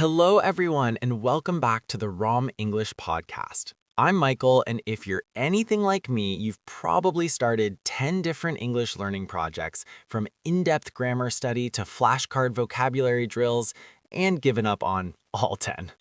Hello, everyone, and welcome back to the Rom English Podcast. I'm Michael, and if you're anything like me, you've probably started 10 different English learning projects, from in-depth grammar study to flashcard vocabulary drills, and given up on all 10.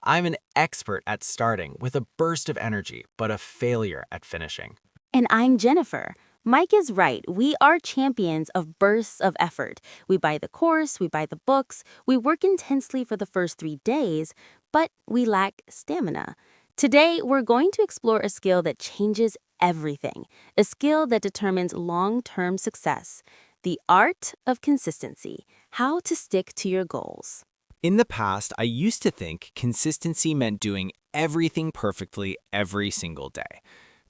I'm an expert at starting with a burst of energy, but a failure at finishing. And I'm Jennifer. Mike is right. We are champions of bursts of effort. We buy the course, we buy the books, we work intensely for the first 3 days, but we lack stamina. Today, we're going to explore a skill that changes everything, a skill that determines long-term success, the art of consistency, how to stick to your goals. In the past, I used to think consistency meant doing everything perfectly every single day.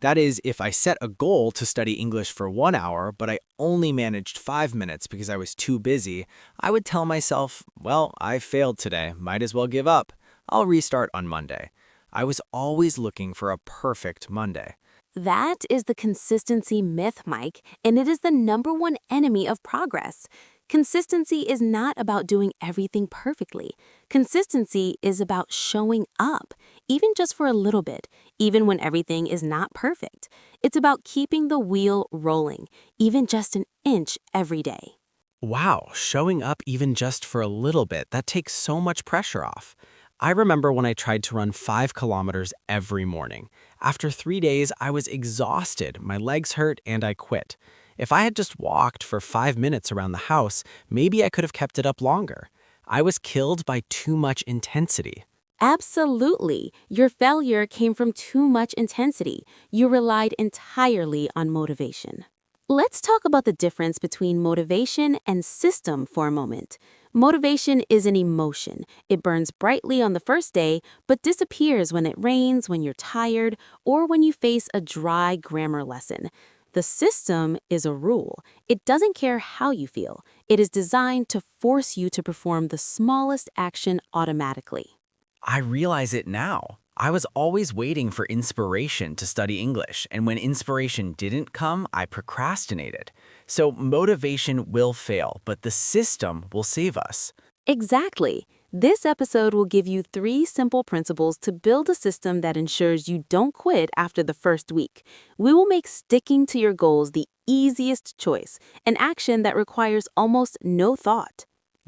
That is, if I set a goal to study English for 1 hour, but I only managed 5 minutes because I was too busy, I would tell myself, well, I failed today, might as well give up. I'll restart on Monday. I was always looking for a perfect Monday. That is the consistency myth, Mike, and it is the #1 enemy of progress. Consistency is not about doing everything perfectly. Consistency is about showing up, even just for a little bit, even when everything is not perfect. It's about keeping the wheel rolling, even just an inch every day. Wow, showing up even just for a little bit, that takes so much pressure off. I remember when I tried to run 5 kilometers every morning. After 3 days, I was exhausted, my legs hurt, and I quit. If I had just walked for 5 minutes around the house, maybe I could have kept it up longer. I was killed by too much intensity. Absolutely. Your failure came from too much intensity. You relied entirely on motivation. Let's talk about the difference between motivation and system for a moment. Motivation is an emotion. It burns brightly on the first day, but disappears when it rains, when you're tired, or when you face a dry grammar lesson. The system is a rule. It doesn't care how you feel. It is designed to force you to perform the smallest action automatically. I realize it now. I was always waiting for inspiration to study English, and when inspiration didn't come, I procrastinated. So motivation will fail, but the system will save us. Exactly. This episode will give you 3 simple principles to build a system that ensures you don't quit after the first week. We will make sticking to your goals the easiest choice, an action that requires almost no thought.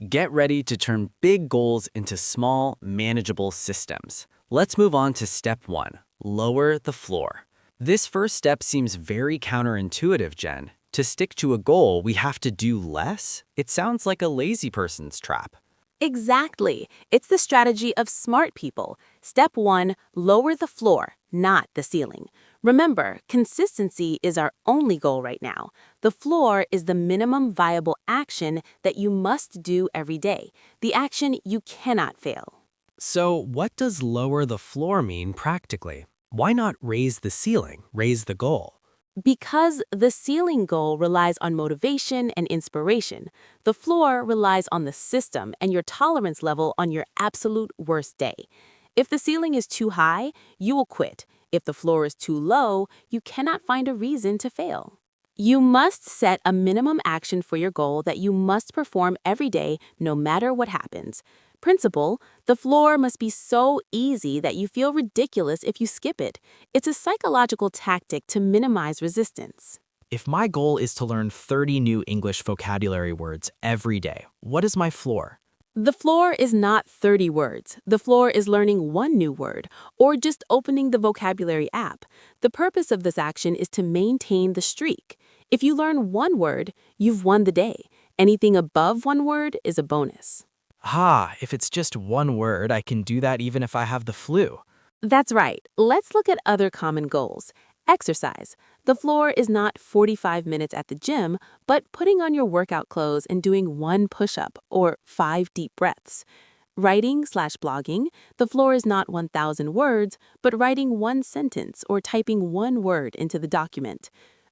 Get ready to turn big goals into small, manageable systems. Let's move on to step 1, lower the floor. This first step seems very counterintuitive, Jen. To stick to a goal, we have to do less? It sounds like a lazy person's trap. Exactly. It's the strategy of smart people. Step 1, lower the floor, not the ceiling. Remember, consistency is our only goal right now. The floor is the minimum viable action that you must do every day, the action you cannot fail. So what does lower the floor mean practically? Why not raise the ceiling, raise the goal? Because the ceiling goal relies on motivation and inspiration, the floor relies on the system and your tolerance level on your absolute worst day. If the ceiling is too high, you will quit. If the floor is too low, you cannot find a reason to fail. You must set a minimum action for your goal that you must perform every day, no matter what happens. Principle, the floor must be so easy that you feel ridiculous if you skip it. It's a psychological tactic to minimize resistance. If my goal is to learn 30 new English vocabulary words every day, what is my floor? The floor is not 30 words. The floor is learning 1 new word, or just opening the vocabulary app. The purpose of this action is to maintain the streak. If you learn 1 word, you've won the day. Anything above 1 word is a bonus. If it's just 1 word, I can do that even if I have the flu. That's right. Let's look at other common goals. Exercise. The floor is not 45 minutes at the gym, but putting on your workout clothes and doing 1 push-up or 5 deep breaths. Writing/blogging. The floor is not 1,000 words, but writing 1 sentence or typing 1 word into the document.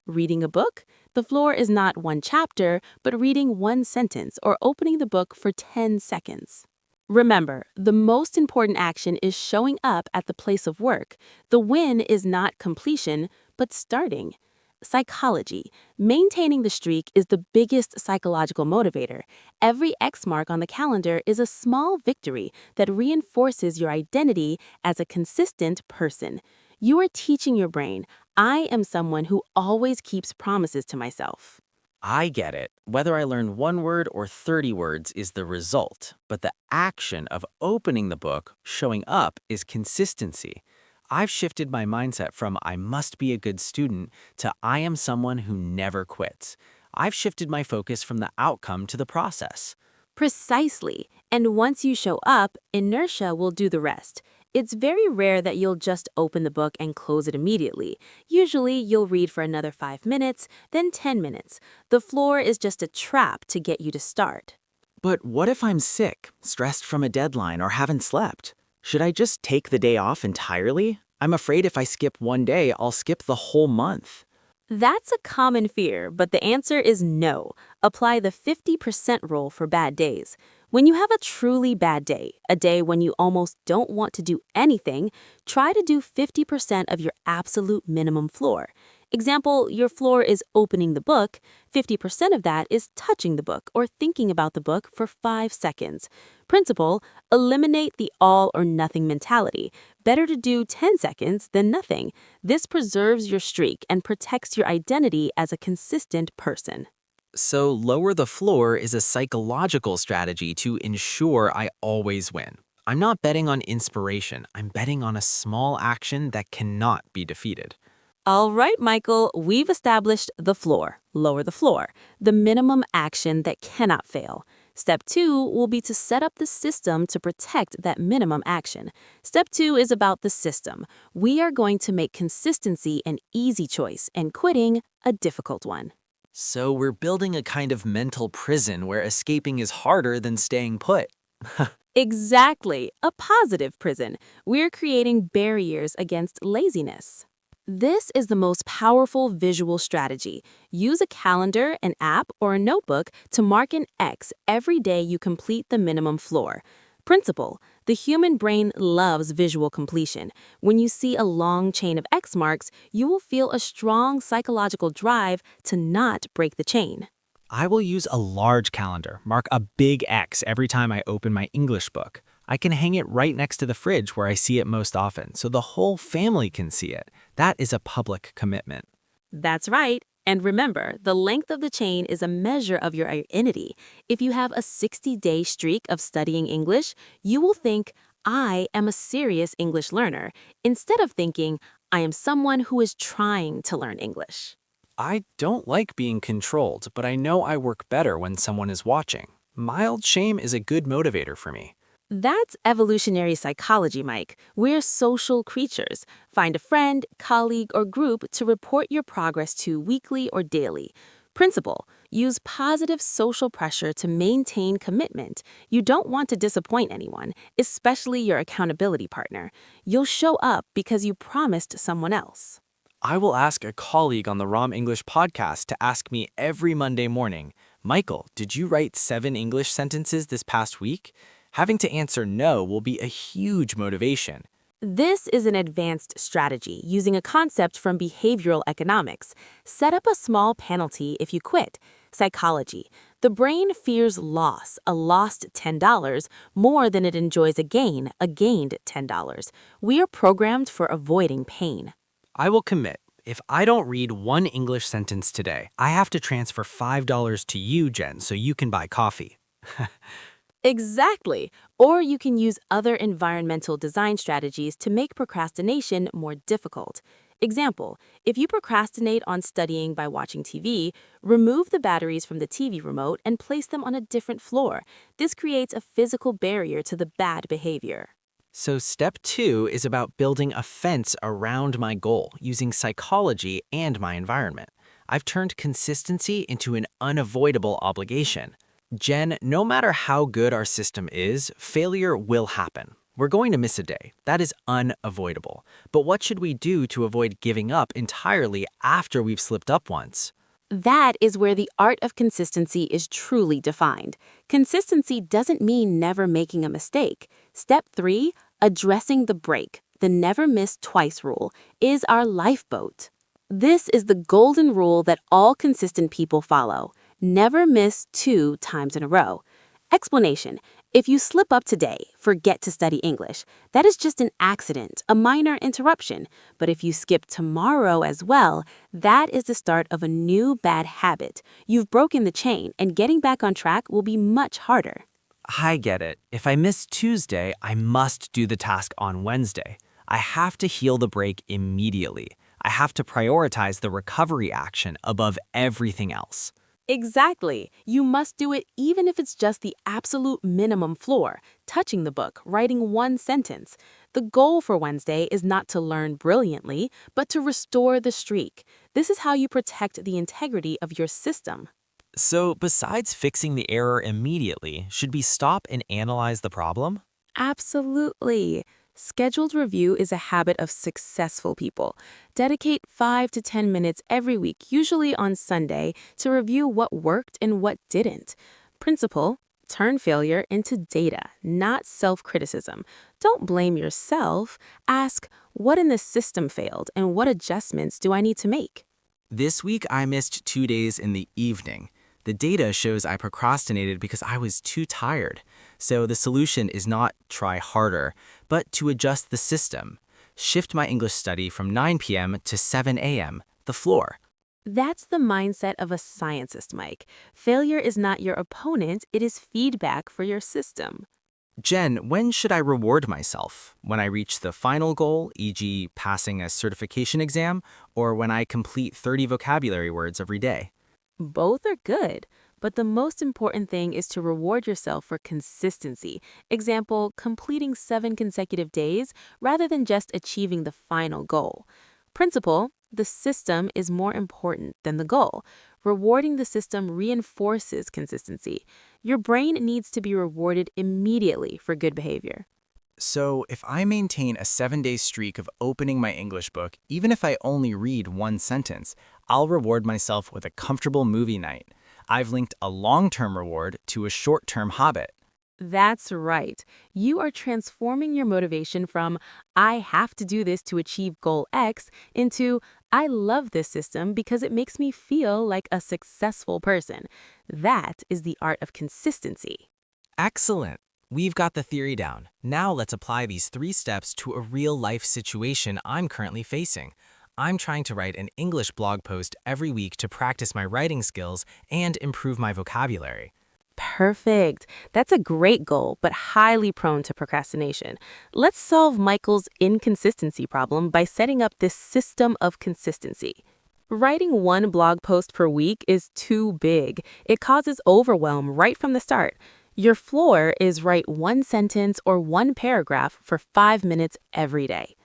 Reading a book. The floor is not 1 chapter, but reading 1 sentence or opening the book for 10 seconds. Remember, the most important action is showing up at the place of work. The win is not completion, but starting. Psychology. Maintaining the streak is the biggest psychological motivator. Every X mark on the calendar is a small victory that reinforces your identity as a consistent person. You are teaching your brain, I am someone who always keeps promises to myself. I get it. Whether I learn one word or 30 words is the result, but the action of opening the book, showing up, is consistency. I've shifted my mindset from I must be a good student to I am someone who never quits. I've shifted my focus from the outcome to the process. Precisely. And once you show up, inertia will do the rest. It's very rare that you'll just open the book and close it immediately. Usually, you'll read for another 5 minutes, then 10 minutes. The floor is just a trap to get you to start. But what if I'm sick, stressed from a deadline, or haven't slept? Should I just take the day off entirely? I'm afraid if I skip one day, I'll skip the whole month. That's a common fear, but the answer is no. Apply the 50% rule for bad days. When you have a truly bad day, a day when you almost don't want to do anything, try to do 50% of your absolute minimum floor. Example, your floor is opening the book, 50% of that is touching the book or thinking about the book for 5 seconds. Principle, eliminate the all or nothing mentality. Better to do 10 seconds than nothing. This preserves your streak and protects your identity as a consistent person. So lower the floor is a psychological strategy to ensure I always win. I'm not betting on inspiration. I'm betting on a small action that cannot be defeated. All right, Michael, we've established the floor, lower the floor, the minimum action that cannot fail. Step 2 will be to set up the system to protect that minimum action. Step 2 is about the system. We are going to make consistency an easy choice and quitting a difficult one. So we're building a kind of mental prison where escaping is harder than staying put. Exactly, a positive prison. We're creating barriers against laziness. This is the most powerful visual strategy. Use a calendar, an app, or a notebook to mark an X every day you complete the minimum floor. Principle: the human brain loves visual completion. When you see a long chain of X marks, you will feel a strong psychological drive to not break the chain. I will use a large calendar, mark a big X every time I open my English book. I can hang it right next to the fridge where I see it most often, so the whole family can see it. That is a public commitment. That's right. And remember, the length of the chain is a measure of your identity. If you have a 60-day streak of studying English, you will think, I am a serious English learner, instead of thinking, I am someone who is trying to learn English. I don't like being controlled, but I know I work better when someone is watching. Mild shame is a good motivator for me. That's evolutionary psychology, Mike. We're social creatures. Find a friend, colleague, or group to report your progress to weekly or daily. Principle: use positive social pressure to maintain commitment. You don't want to disappoint anyone, especially your accountability partner. You'll show up because you promised someone else. I will ask a colleague on the Rom English Podcast to ask me every Monday morning, Michael, did you write 7 English sentences this past week? Having to answer no will be a huge motivation. This is an advanced strategy using a concept from behavioral economics. Set up a small penalty if you quit. Psychology. The brain fears loss, a lost $10, more than it enjoys a gained $10. We are programmed for avoiding pain. I will commit. If I don't read 1 English sentence today, I have to transfer $5 to you, Jen, so you can buy coffee. Exactly. Or you can use other environmental design strategies to make procrastination more difficult. Example: if you procrastinate on studying by watching TV, remove the batteries from the TV remote and place them on a different floor. This creates a physical barrier to the bad behavior. So step 2 is about building a fence around my goal using psychology and my environment. I've turned consistency into an unavoidable obligation. Jen, no matter how good our system is, failure will happen. We're going to miss a day. That is unavoidable. But what should we do to avoid giving up entirely after we've slipped up once? That is where the art of consistency is truly defined. Consistency doesn't mean never making a mistake. Step 3, addressing the break, the never miss twice rule, is our lifeboat. This is the golden rule that all consistent people follow. Never miss 2 times in a row. Explanation. If you slip up today, forget to study English. That is just an accident, a minor interruption. But if you skip tomorrow as well, that is the start of a new bad habit. You've broken the chain, and getting back on track will be much harder. I get it. If I miss Tuesday, I must do the task on Wednesday. I have to heal the break immediately. I have to prioritize the recovery action above everything else. Exactly. You must do it even if it's just the absolute minimum floor, touching the book, writing 1 sentence. The goal for Wednesday is not to learn brilliantly, but to restore the streak. This is how you protect the integrity of your system. So, besides fixing the error immediately, should we stop and analyze the problem? Absolutely. Scheduled review is a habit of successful people. Dedicate 5 to 10 minutes every week, usually on Sunday, to review what worked and what didn't. Principle: turn failure into data, not self-criticism. Don't blame yourself. Ask, what in the system failed and what adjustments do I need to make? This week, I missed 2 days in the evening. The data shows I procrastinated because I was too tired. So the solution is not try harder, but to adjust the system. Shift my English study from 9 p.m. to 7 a.m., the floor. That's the mindset of a scientist, Mike. Failure is not your opponent, it is feedback for your system. Jen, when should I reward myself? When I reach the final goal, e.g., passing a certification exam, or when I complete 30 vocabulary words every day? Both are good, but the most important thing is to reward yourself for consistency. Example, completing 7 consecutive days rather than just achieving the final goal. Principle: the system is more important than the goal. Rewarding the system reinforces consistency. Your brain needs to be rewarded immediately for good behavior. So, if I maintain a 7-day streak of opening my English book, even if I only read 1 sentence, I'll reward myself with a comfortable movie night. I've linked a long-term reward to a short-term habit. That's right. You are transforming your motivation from "I have to do this to achieve goal X" into "I love this system because it makes me feel like a successful person." That is the art of consistency. Excellent. We've got the theory down. Now let's apply these 3 steps to a real-life situation I'm currently facing. I'm trying to write an English blog post every week to practice my writing skills and improve my vocabulary. Perfect. That's a great goal, but highly prone to procrastination. Let's solve Michael's inconsistency problem by setting up this system of consistency. Writing 1 blog post per week is too big. It causes overwhelm right from the start. Your floor is write 1 sentence or 1 paragraph for 5 minutes every day.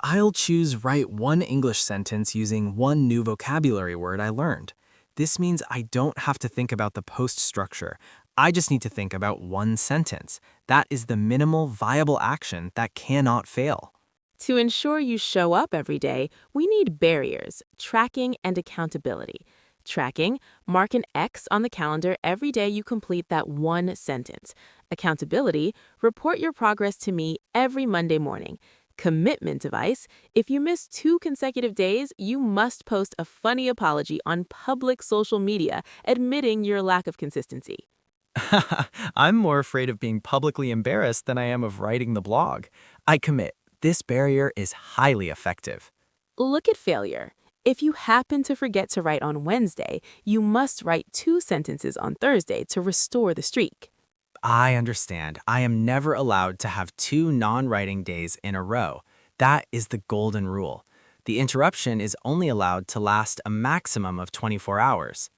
I'll choose write 1 English sentence using 1 new vocabulary word I learned. This means I don't have to think about the post structure. I just need to think about 1 sentence. That is the minimal viable action that cannot fail. To ensure you show up every day, we need barriers, tracking, and accountability. Tracking: mark an X on the calendar every day you complete that 1 sentence. Accountability: report your progress to me every Monday morning. Commitment device: if you miss 2 consecutive days, you must post a funny apology on public social media admitting your lack of consistency. I'm more afraid of being publicly embarrassed than I am of writing the blog. I commit. This barrier is highly effective. Look at failure. If you happen to forget to write on Wednesday, you must write 2 sentences on Thursday to restore the streak. I understand. I am never allowed to have 2 non-writing days in a row. That is the golden rule. The interruption is only allowed to last a maximum of 24 hours.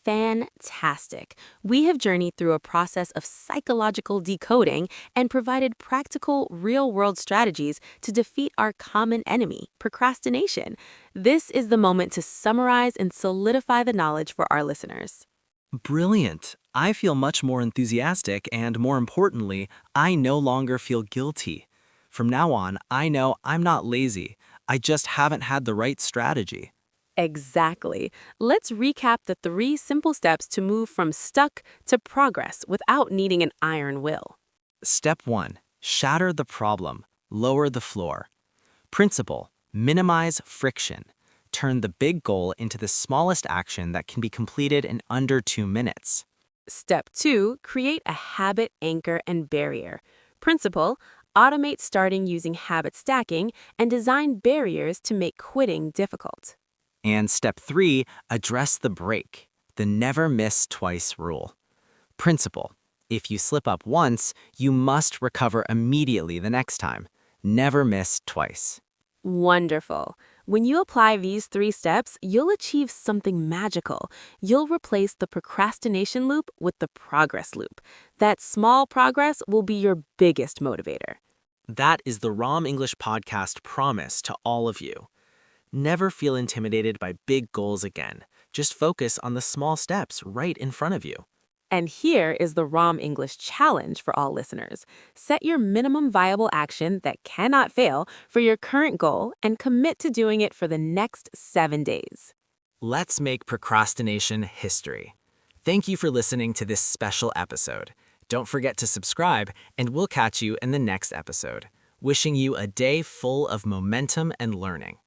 Fantastic. We have journeyed through a process of psychological decoding and provided practical, real-world strategies to defeat our common enemy, procrastination. This is the moment to summarize and solidify the knowledge for our listeners. Brilliant. I feel much more enthusiastic and, more importantly, I no longer feel guilty. From now on, I know I'm not lazy. I just haven't had the right strategy. Exactly. Let's recap the 3 simple steps to move from stuck to progress without needing an iron will. Step 1. Shatter the problem. Lower the floor. Principle: minimize friction. Turn the big goal into the smallest action that can be completed in under 2 minutes. Step 2, create a habit anchor and barrier. Principle, automate starting using habit stacking and design barriers to make quitting difficult. And step 3, address the break, the never miss twice rule. Principle, if you slip up once, you must recover immediately the next time. Never miss twice. Wonderful. When you apply these 3 steps, you'll achieve something magical. You'll replace the procrastination loop with the progress loop. That small progress will be your biggest motivator. That is the Rom English Podcast promise to all of you. Never feel intimidated by big goals again. Just focus on the small steps right in front of you. And here is the Rom English challenge for all listeners. Set your minimum viable action that cannot fail for your current goal and commit to doing it for the next 7 days. Let's make procrastination history. Thank you for listening to this special episode. Don't forget to subscribe, and we'll catch you in the next episode. Wishing you a day full of momentum and learning.